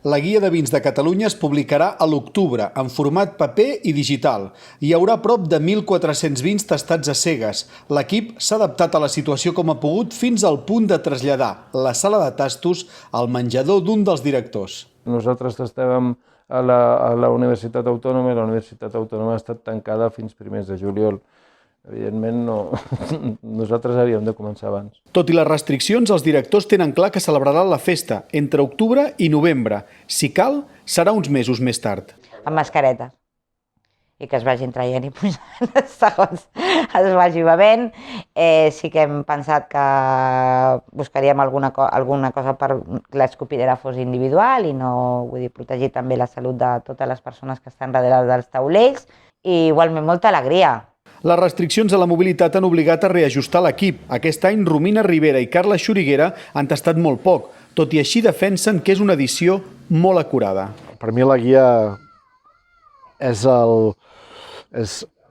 La guia de vins de Catalunya es publicarà a l'octubre, en format paper i digital. Hi haurà prop de 1.400 vins tastats a cegues. L'equip s'ha adaptat a la situació com ha pogut fins al punt de traslladar la sala de tastos al menjador d'un dels directors. Nosaltres estàvem a la Universitat Autònoma i la Universitat Autònoma ha estat tancada fins primers de juliol. Evidentment, nosaltres havíem de començar abans. Tot i les restriccions, els directors tenen clar que celebraran la festa entre octubre i novembre. Si cal, serà uns mesos més tard. Amb mascaretes. I que es vagin traient i posant segons es vagi bevent. Sí que hem pensat que buscaríem alguna cosa per l'escopidera fos individual i no, vull dir, protegir també la salut de totes les persones que estan darrere dels taulells. I igualment molta alegria. Les restriccions a la mobilitat han obligat a reajustar l'equip. Aquest any, Romina Ribera i Carla Xuriguera han tastat molt poc. Tot i així, defensen que és una edició molt acurada. Per mi la guia és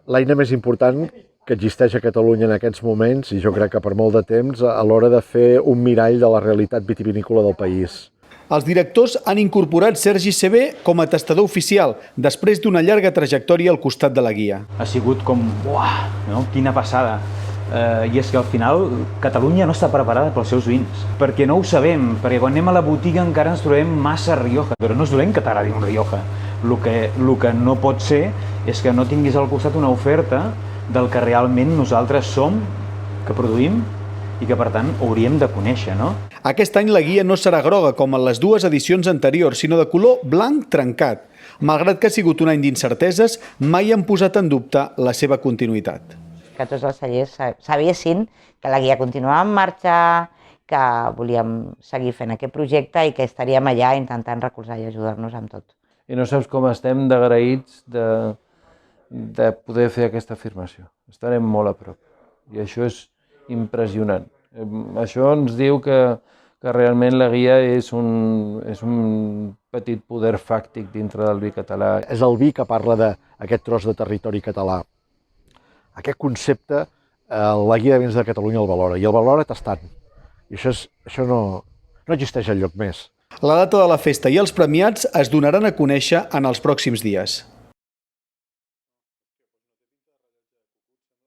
l'eina més important que existeix a Catalunya en aquests moments, i jo crec que per molt de temps, a l'hora de fer un mirall de la realitat vitivinícola del país. Els directors han incorporat Sergi Sever com a tastador oficial, després d'una llarga trajectòria al costat de la guia. Ha sigut com, uah, no? Quina passada. I és que al final Catalunya no està preparada pels seus vins, perquè no ho sabem, perquè quan anem a la botiga encara ens trobem massa Rioja, però no és dolent que t'agradi un Rioja. El que no pot ser és que no tinguis al costat una oferta del que realment nosaltres som, que produïm, i que, per tant, hauríem de conèixer, no? Aquest any la guia no serà groga com en les dues edicions anteriors, sinó de color blanc trencat. Malgrat que ha sigut un any d'incerteses, mai han posat en dubte la seva continuïtat. Que tots els cellers sabessin que la guia continuava en marxa, que volíem seguir fent aquest projecte i que estaríem allà intentant recolzar i ajudar-nos amb tot. I no saps com estem d'agraïts de poder fer aquesta afirmació. Estarem molt a prop. I això és impressionant. Això ens diu que realment la guia és un petit poder fàctic dintre del vi català. És el vi que parla d'aquest tros de territori català. Aquest concepte, la guia de vins de Catalunya el valora, i el valora tastant. I això no existeix enlloc més. La data de la festa i els premiats es donaran a conèixer en els pròxims dies.